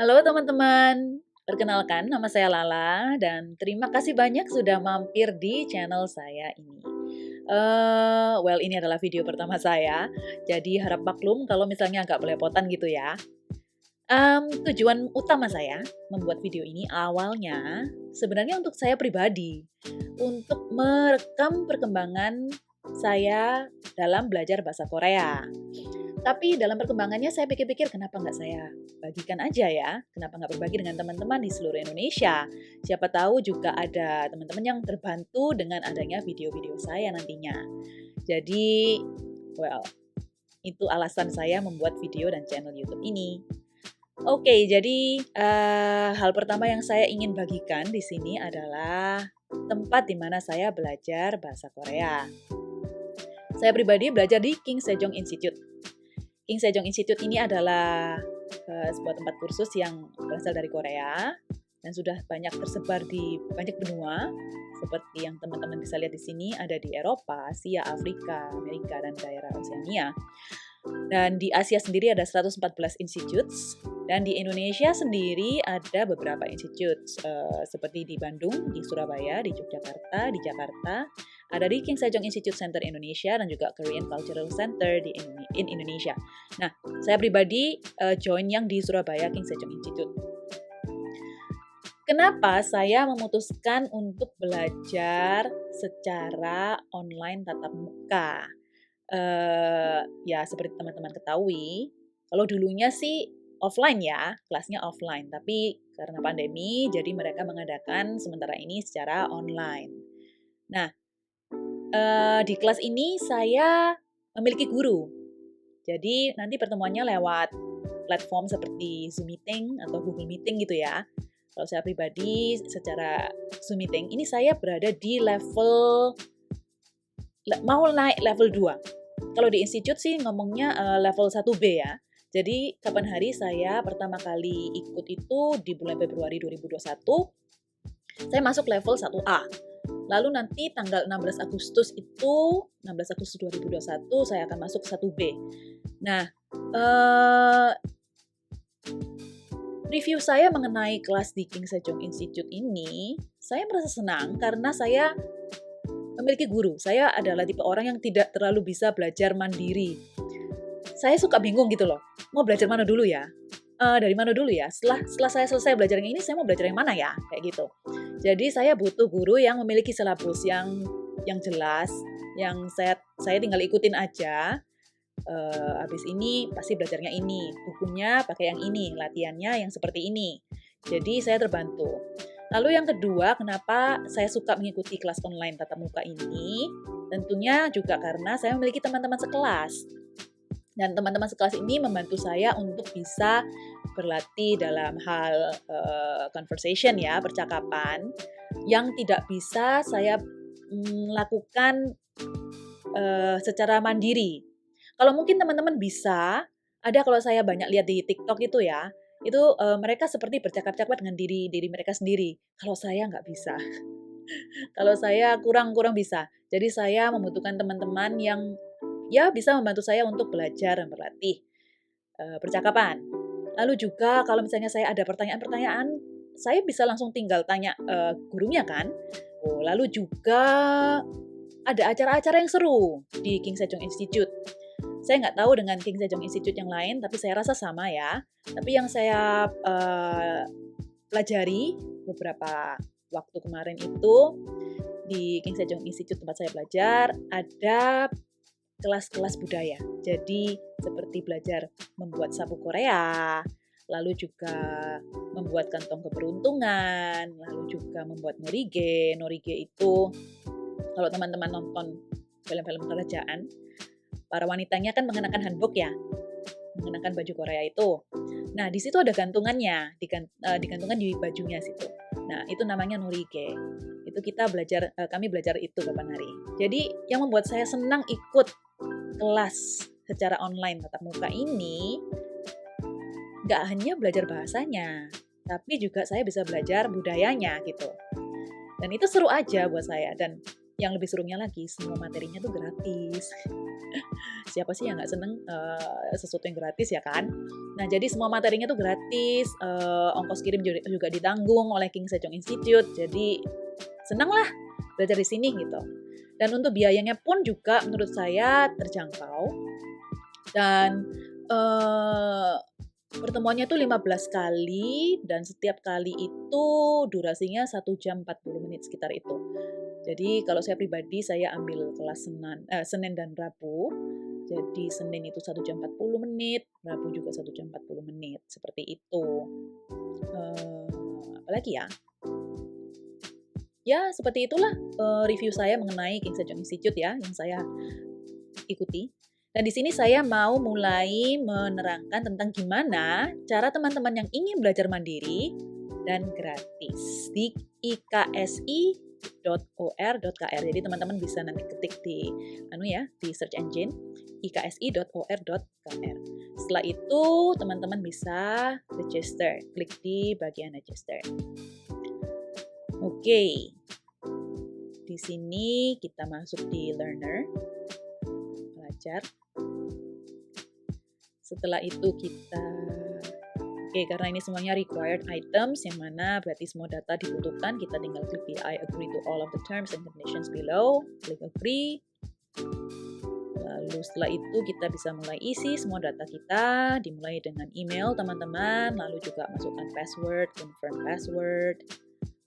Halo teman-teman, perkenalkan nama saya Lala dan terima kasih banyak sudah mampir di channel saya ini. Ini adalah video pertama saya, jadi harap maklum kalau misalnya agak belepotan gitu ya. Tujuan utama saya membuat video ini awalnya sebenarnya untuk saya pribadi, untuk merekam perkembangan saya dalam belajar bahasa Korea. Tapi dalam perkembangannya saya pikir-pikir kenapa nggak saya bagikan aja ya, kenapa nggak berbagi dengan teman-teman di seluruh Indonesia. Siapa tahu juga ada teman-teman yang terbantu dengan adanya video-video saya nantinya. Jadi, well, itu alasan saya membuat video dan channel YouTube ini. Oke, jadi hal pertama yang saya ingin bagikan di sini adalah tempat di mana saya belajar bahasa Korea. Saya pribadi belajar di King Sejong Institute. King Sejong Institute ini adalah sebuah tempat kursus yang berasal dari Korea dan sudah banyak tersebar di banyak benua seperti yang teman-teman bisa lihat di sini, ada di Eropa, Asia, Afrika, Amerika, dan daerah Oseania. Dan di Asia sendiri ada 114 institutes, dan di Indonesia sendiri ada beberapa institutes seperti di Bandung, di Surabaya, di Yogyakarta, di Jakarta, ada di King Sejong Institute Center Indonesia dan juga Korean Cultural Center in Indonesia. Nah, saya pribadi join yang di Surabaya King Sejong Institute. Kenapa saya memutuskan untuk belajar secara online tatap muka? Ya seperti teman-teman ketahui, kalau dulunya sih offline ya, kelasnya offline. Tapi karena pandemi, jadi mereka mengadakan sementara ini secara online. Nah, di kelas ini saya memiliki guru. Jadi nanti pertemuannya lewat platform seperti Zoom Meeting atau Google Meeting gitu ya. Kalau saya pribadi secara Zoom Meeting, ini saya berada di mau naik level 2. Kalau di institut sih ngomongnya level 1B ya. Jadi kapan hari saya pertama kali ikut itu di bulan Februari 2021, saya masuk level 1A. Lalu nanti tanggal 16 Agustus 2021 saya akan masuk 1B. Nah, review saya mengenai kelas di King Sejong Institute ini, saya merasa senang karena saya memiliki guru. Saya adalah tipe orang yang tidak terlalu bisa belajar mandiri. Saya suka bingung gitu loh, mau belajar mana dulu ya? Dari mana dulu ya? Setelah saya selesai belajar yang ini, saya mau belajar yang mana ya? Kayak gitu. Jadi saya butuh guru yang memiliki silabus yang jelas, yang saya tinggal ikutin aja. Habis ini pasti belajarnya ini, bukunya pakai yang ini, latihannya yang seperti ini. Jadi saya terbantu. Lalu yang kedua, kenapa saya suka mengikuti kelas online tatap muka ini? Tentunya juga karena saya memiliki teman-teman sekelas. Dan teman-teman sekelas ini membantu saya untuk bisa berlatih dalam hal conversation ya, percakapan, yang tidak bisa saya lakukan secara mandiri. Kalau mungkin teman-teman bisa, ada kalau saya banyak lihat di TikTok itu ya, itu mereka seperti bercakap-cakap dengan diri mereka sendiri. Kalau saya nggak bisa. Kalau saya kurang bisa. Jadi saya membutuhkan teman-teman yang ya bisa membantu saya untuk belajar dan berlatih percakapan. Lalu juga kalau misalnya saya ada pertanyaan-pertanyaan, saya bisa langsung tinggal tanya gurunya kan. Lalu juga ada acara-acara yang seru di King Sejong Institute. Saya nggak tahu dengan King Sejong Institute yang lain, tapi saya rasa sama ya. Tapi yang saya pelajari beberapa waktu kemarin itu di King Sejong Institute tempat saya belajar, ada kelas-kelas budaya. Jadi seperti belajar membuat sapu Korea, lalu juga membuat kantong keberuntungan, lalu juga membuat norige. Norige itu kalau teman-teman nonton film-film kerajaan, para wanitanya kan mengenakan hanbok ya, mengenakan baju Korea itu. Nah, di situ ada gantungannya, digantungan di bajunya situ. Nah, itu namanya norige. Itu kami belajar itu kapan hari. Jadi, yang membuat saya senang ikut kelas secara online tatap muka ini, nggak hanya belajar bahasanya, tapi juga saya bisa belajar budayanya gitu. Dan itu seru aja buat saya. Dan yang lebih serunya lagi, semua materinya tuh gratis. Siapa sih yang nggak seneng sesuatu yang gratis ya kan? Nah, jadi semua materinya tuh gratis, ongkos kirim juga ditanggung oleh King Sejong Institute. Jadi seneng lah belajar di sini gitu. Dan untuk biayanya pun juga menurut saya terjangkau. Dan pertemuannya tuh 15 kali dan setiap kali itu durasinya 1 jam 40 menit sekitar itu. Jadi kalau saya pribadi saya ambil kelas Senin dan Rabu. Jadi Senin itu 1 jam 40 menit, Rabu juga 1 jam 40 menit, seperti itu. Apalagi ya? Ya, seperti itulah review saya mengenai King Sejong Institute ya, yang saya ikuti. Dan di sini saya mau mulai menerangkan tentang gimana cara teman-teman yang ingin belajar mandiri dan gratis di iksi.or.kr. Jadi teman-teman bisa nanti ketik di di search engine iksi.or.kr. Setelah itu teman-teman bisa register, klik di bagian register. Oke. Di sini kita masuk di learner, belajar. Setelah itu kita karena ini semuanya required items, yang mana berarti semua data dibutuhkan, kita tinggal klik di I agree to all of the terms and conditions below, klik agree. Lalu setelah itu kita bisa mulai isi semua data kita, dimulai dengan email teman-teman, lalu juga masukkan password, confirm password,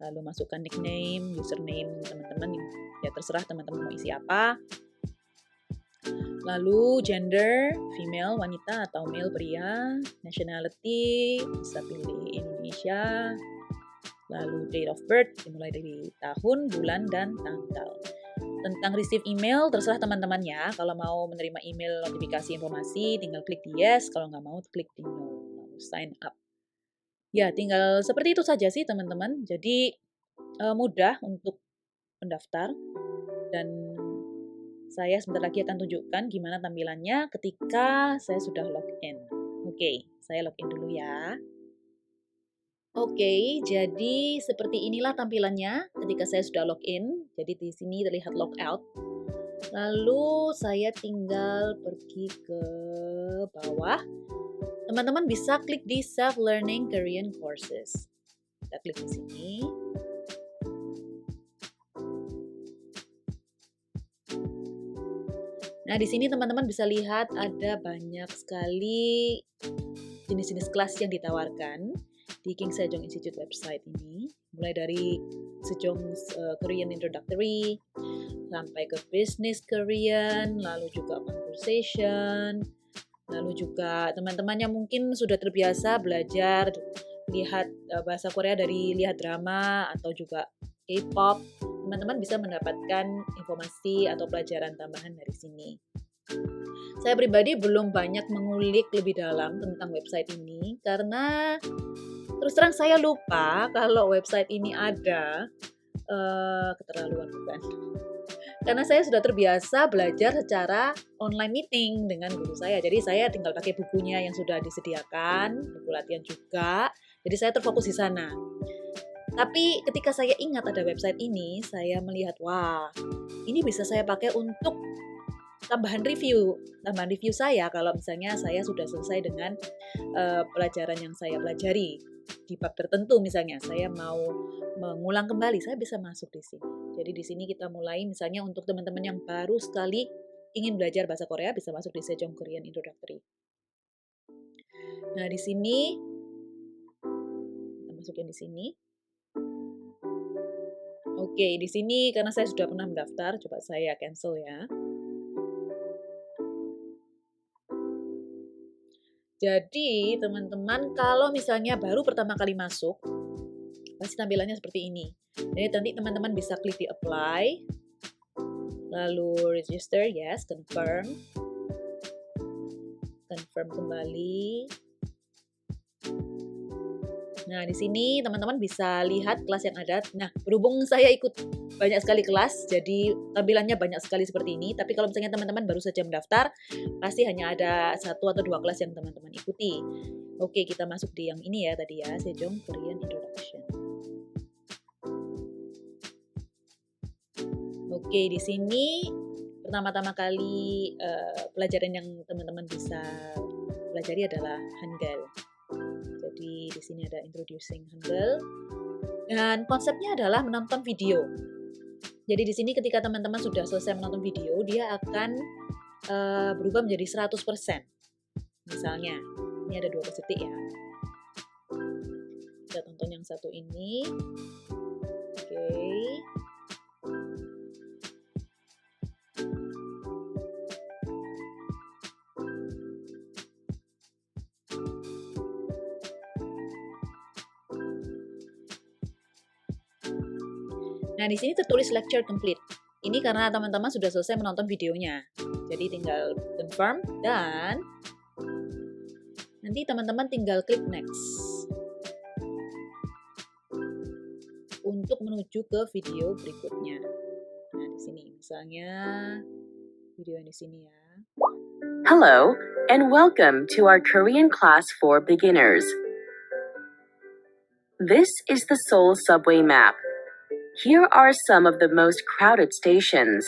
lalu masukkan nickname, username teman-teman, ya terserah teman-teman mau isi apa. Lalu gender, female, wanita atau male, pria. Nationality, bisa pilih Indonesia. Lalu date of birth, dimulai dari tahun, bulan, dan tanggal. Tentang receive email, terserah teman-teman ya. Kalau mau menerima email notifikasi informasi, tinggal klik di yes. Kalau nggak mau, klik di no. Lalu sign up. Ya, tinggal seperti itu saja sih teman-teman. Jadi mudah untuk mendaftar. Dan saya sebentar lagi akan tunjukkan gimana tampilannya ketika saya sudah login. Oke, saya login dulu ya. Oke, jadi seperti inilah tampilannya ketika saya sudah login. Jadi di sini terlihat logout. Lalu saya tinggal pergi ke bawah. Teman-teman bisa klik di Self-Learning Korean Courses. Kita klik di sini. Nah, di sini teman-teman bisa lihat ada banyak sekali jenis-jenis kelas yang ditawarkan di King Sejong Institute website ini. Mulai dari Sejong Korean Introductory, sampai ke Business Korean, lalu juga Conversation, lalu juga teman-teman yang mungkin sudah terbiasa belajar lihat bahasa Korea dari lihat drama atau juga K-pop, teman-teman bisa mendapatkan informasi atau pelajaran tambahan dari sini. Saya pribadi belum banyak mengulik lebih dalam tentang website ini karena terus terang saya lupa kalau website ini ada. Keterlaluan bukan? Karena saya sudah terbiasa belajar secara online meeting dengan guru saya. Jadi saya tinggal pakai bukunya yang sudah disediakan, buku latihan juga. Jadi saya terfokus di sana. Tapi ketika saya ingat ada website ini, saya melihat, wah, ini bisa saya pakai untuk tambahan review saya kalau misalnya saya sudah selesai dengan pelajaran yang saya pelajari di bab tertentu. Misalnya saya mau mengulang kembali, saya bisa masuk di sini. Jadi di sini kita mulai, misalnya untuk teman-teman yang baru sekali ingin belajar bahasa Korea, bisa masuk di Sejong Korean Introductory. Nah, di sini kita masukin di sini. Oke, di sini karena saya sudah pernah mendaftar, coba saya cancel ya. Jadi, teman-teman kalau misalnya baru pertama kali masuk, pasti tampilannya seperti ini. Jadi nanti teman-teman bisa klik di apply, lalu register, yes, confirm kembali. Nah, di sini teman-teman bisa lihat kelas yang ada. Nah, berhubung saya ikut banyak sekali kelas, jadi tampilannya banyak sekali seperti ini. Tapi kalau misalnya teman-teman baru saja mendaftar, pasti hanya ada 1 atau 2 kelas yang teman-teman ikuti. Oke, kita masuk di yang ini ya tadi ya, Sejong Korean Introduction. Oke, di sini pertama-tama kali pelajaran yang teman-teman bisa pelajari adalah Hangul. Jadi di sini ada introducing Hangul dan konsepnya adalah menonton video. Jadi di sini ketika teman-teman sudah selesai menonton video, dia akan berubah menjadi 100%. Misalnya, ini ada 12 detik ya. Kita tonton yang satu ini. Oke. Nah, di sini tertulis lecture complete. Ini karena teman-teman sudah selesai menonton videonya. Jadi tinggal confirm dan nanti teman-teman tinggal klik next untuk menuju ke video berikutnya. Nah, di sini misalnya video yang di sini ya. Hello and welcome to our Korean class for beginners. This is the Seoul subway map. Here are some of the most crowded stations: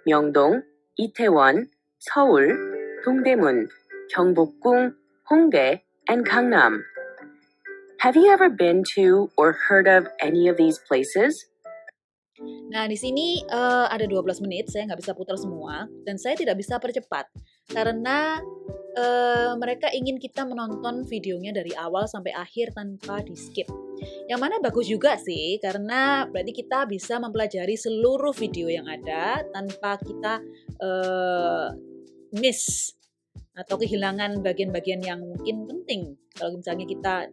Myeongdong, Itaewon, Seoul, Dongdaemun, Gyeongbokgung, Hongdae, and Gangnam. Have you ever been to or heard of any of these places? Nah, di sini ada 12 menit, saya nggak bisa putar semua, dan saya tidak bisa percepat, karena mereka ingin kita menonton videonya dari awal sampai akhir tanpa di-skip. Yang mana bagus juga sih, karena berarti kita bisa mempelajari seluruh video yang ada tanpa kita miss atau kehilangan bagian-bagian yang mungkin penting. Kalau misalnya kita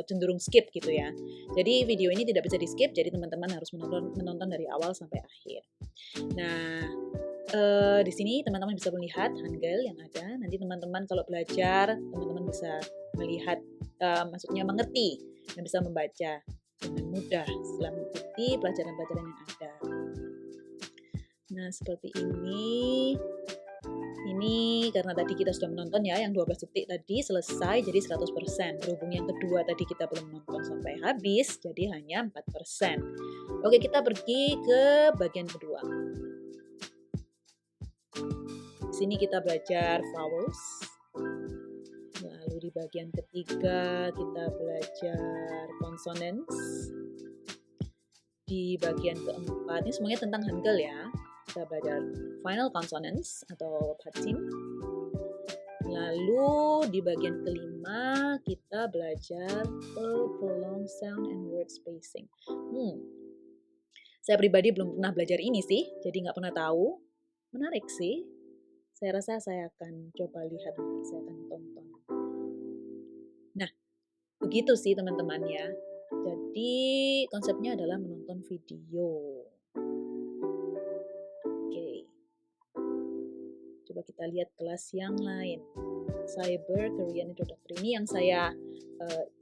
cenderung skip gitu ya. Jadi video ini tidak bisa di-skip, jadi teman-teman harus menonton dari awal sampai akhir. Nah, di sini teman-teman bisa melihat Hangul yang ada. Nanti teman-teman kalau belajar, teman-teman bisa melihat, maksudnya mengerti dan bisa membaca dengan mudah setelah mengikuti pelajaran-pelajaran yang ada. Nah, seperti ini. Ini karena tadi kita sudah menonton ya, yang 12 detik tadi selesai jadi 100%. Berhubung yang kedua tadi kita belum menonton sampai habis, jadi hanya 4%. Oke, kita pergi ke bagian kedua. Di sini kita belajar vowels. Lalu di bagian ketiga kita belajar consonants. Di bagian keempat, ini semuanya tentang Hangul ya. Kita belajar final consonants atau patim. Lalu di bagian kelima kita belajar prolonged sound and word spacing. Saya pribadi belum pernah belajar ini sih, jadi nggak pernah tahu. Menarik sih. Saya rasa saya akan coba lihat nanti, saya akan tonton. Nah, begitu sih teman-teman ya. Jadi konsepnya adalah menonton video. Coba kita lihat kelas yang lain. Cyber Korean Introductory ini yang saya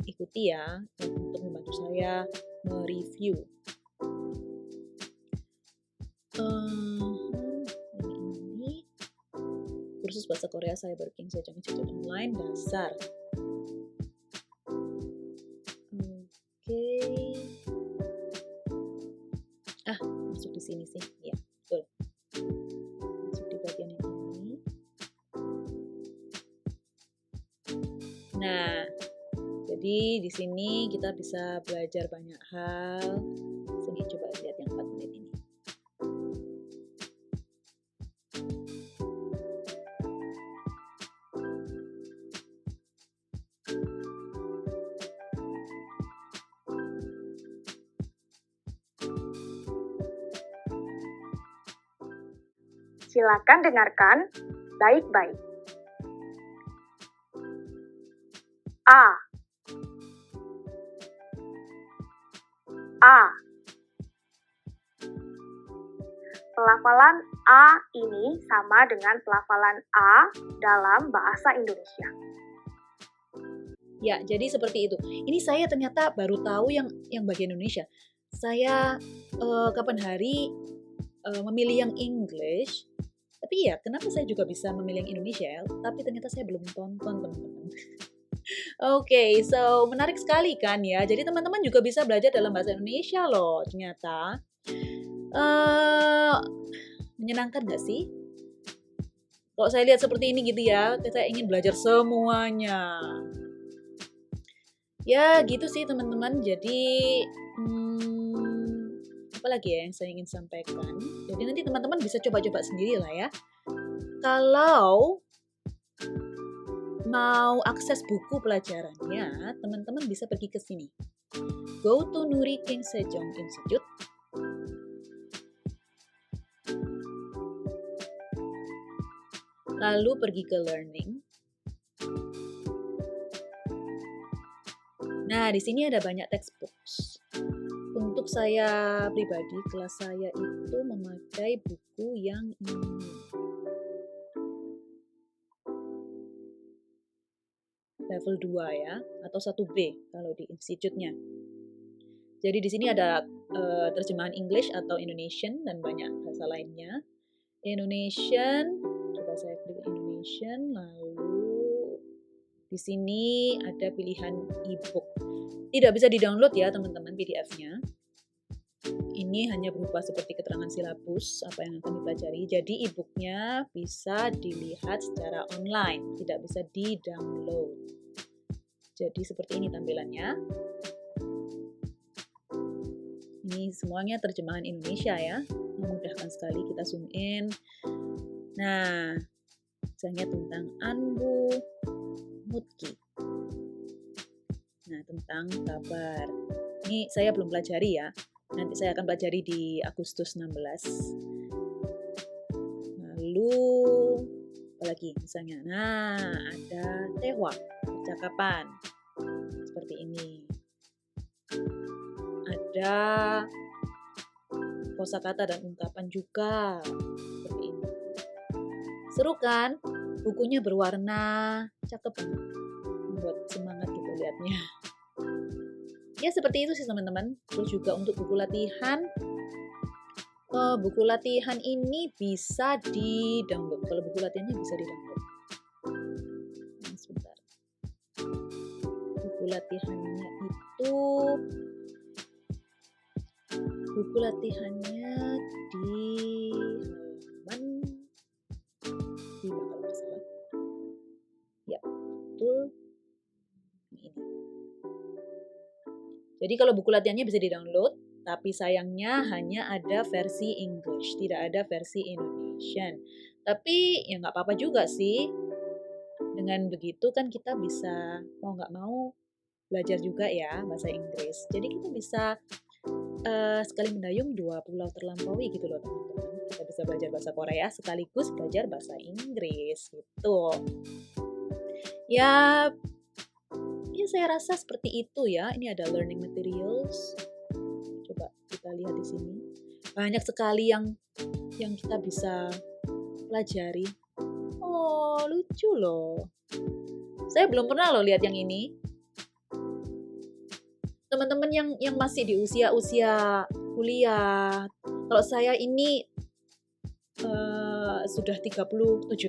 ikuti ya, untuk membantu saya mereview. Ini kursus bahasa Korea Cyber King Sejong Institute Online dasar. Oke. Masuk di sini sih. Ya, betul. Masuk di bagian ini. Nah, jadi di sini kita bisa belajar banyak hal. Sini coba lihat yang 4 menit ini. Silakan dengarkan baik-baik. A. A. Pelafalan A ini sama dengan pelafalan A dalam bahasa Indonesia. Ya, jadi seperti itu. Ini saya ternyata baru tahu yang bagian Indonesia. Saya kapan hari memilih yang English, tapi ya kenapa saya juga bisa memilih yang Indonesia ya? Tapi ternyata saya belum tonton teman-teman. Oke, so menarik sekali kan ya. Jadi teman-teman juga bisa belajar dalam bahasa Indonesia loh ternyata. Eh, menyenangkan nggak sih? Kalau saya lihat seperti ini gitu ya, saya ingin belajar semuanya. Ya gitu sih teman-teman. Jadi apa lagi ya yang saya ingin sampaikan? Jadi nanti teman-teman bisa coba-coba sendiri lah ya. Kalau mau akses buku pelajarannya, teman-teman bisa pergi ke sini. Go to Nuri King Sejong Institute. Lalu pergi ke learning. Nah, di sini ada banyak textbooks. Untuk saya pribadi, kelas saya itu memakai buku yang ini. Level 2 ya, atau 1B kalau di institutnya. Jadi di sini ada terjemahan English atau Indonesian dan banyak bahasa lainnya. Indonesian, coba saya klik Indonesian, lalu di sini ada pilihan e-book. Tidak bisa di-download ya teman-teman PDF-nya. Ini hanya berupa seperti keterangan silabus apa yang akan dipelajari. Jadi e-booknya bisa dilihat secara online, tidak bisa di-download. Jadi seperti ini tampilannya. Ini semuanya terjemahan Indonesia ya. Memudahkan sekali, kita zoom in. Nah, misalnya tentang Anbu Mutki. Nah, tentang kabar. Ini saya belum pelajari ya. Nanti saya akan pelajari di Agustus 16. Lalu, apa lagi misalnya? Nah, ada Tehwa, percakapan. Seperti ini. Ada kosakata dan ungkapan juga seperti ini. Seru kan? Bukunya berwarna, cakep banget, buat semangat gitu liatnya. Ya seperti itu sih teman-teman. Terus juga untuk buku latihan ini bisa di-download. Kalau buku latihannya bisa di-download. Nah, sebentar. Buku latihannya itu di halaman 5 kalau nggak salah. Ya, betul. Ini. Jadi kalau buku latihannya bisa di-download, tapi sayangnya hanya ada versi English, tidak ada versi Indonesian. Tapi ya nggak apa-apa juga sih. Dengan begitu kan kita bisa mau nggak mau belajar juga ya bahasa Inggris. Jadi kita bisa sekali mendayung 2 pulau terlampaui gitu loh teman-teman. Kita bisa belajar bahasa Korea sekaligus belajar bahasa Inggris gitu. Ya saya rasa seperti itu ya. Ini ada learning materials. Coba kita lihat di sini. Banyak sekali yang kita bisa pelajari. Oh, lucu loh. Saya belum pernah loh lihat yang ini. Teman-teman yang masih di usia kuliah. Kalau saya ini sudah 37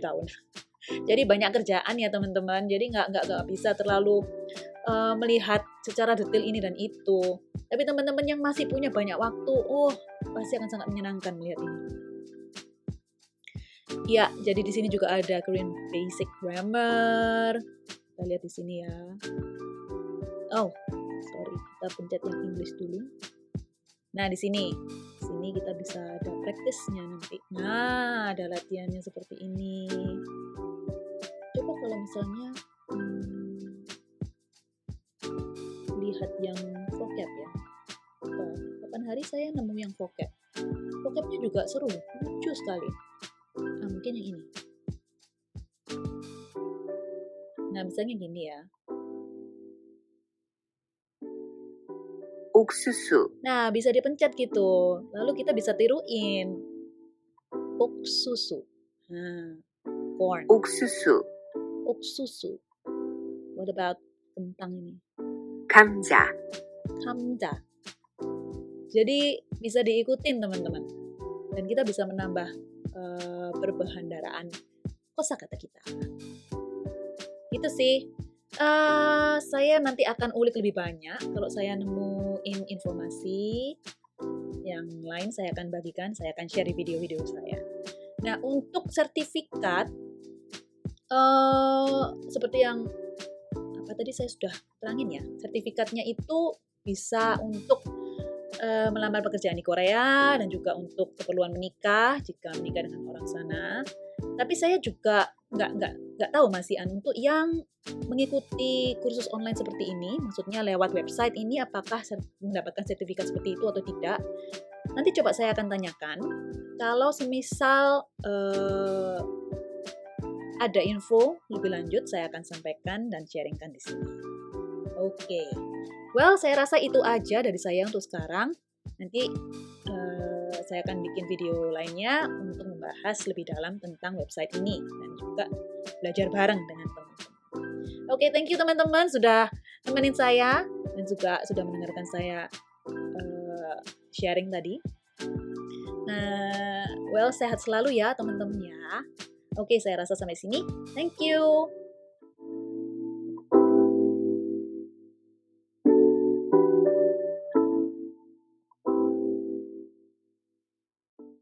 tahun. Jadi banyak kerjaan ya teman-teman. Jadi nggak bisa terlalu melihat secara detail ini dan itu. Tapi teman-teman yang masih punya banyak waktu, pasti akan sangat menyenangkan melihat ini. Ya, jadi di sini juga ada Korean Basic Grammar. Kita lihat di sini ya. Oh, sorry, kita pencet yang English dulu. Nah, di sini kita bisa ada practice-nya nanti. Nah, ada latihannya seperti ini. Coba kalau misalnya lihat yang vocab ya. Kapan hari saya nemu yang vocab. Vocabnya juga seru, lucu sekali. Nah, mungkin yang ini. Nah, misalnya gini ya. 옥수수, Nah, bisa dipencet gitu. Lalu kita bisa tiruin. 옥수수. Nah, corn. 옥수수, 옥수수. What about kentang ini? 감자, Kamja. Jadi bisa diikutin teman-teman. Dan kita bisa menambah perbahandaraan kosakata kita. Itu sih. Saya nanti akan ulik lebih banyak kalau saya nemuin informasi yang lain saya akan bagikan, saya akan share di video-video saya. Nah, untuk sertifikat, seperti yang tadi saya sudah terangin ya, sertifikatnya itu bisa untuk melamar pekerjaan di Korea dan juga untuk keperluan menikah jika menikah dengan orang sana. Tapi saya juga nggak tahu Mas Ian, untuk yang mengikuti kursus online seperti ini, maksudnya lewat website ini, apakah mendapatkan sertifikat seperti itu atau tidak? Nanti coba saya akan tanyakan. Kalau semisal ada info lebih lanjut, saya akan sampaikan dan sharingkan di sini. Oke. Well, saya rasa itu aja dari saya untuk sekarang. Nanti saya akan bikin video lainnya untuk membahas lebih dalam tentang website ini dan juga belajar bareng dengan teman-teman. Oke, thank you teman-teman sudah nemenin saya dan juga sudah mendengarkan saya sharing tadi. Well, sehat selalu ya teman-teman ya. Oke, saya rasa sampai sini. Thank you.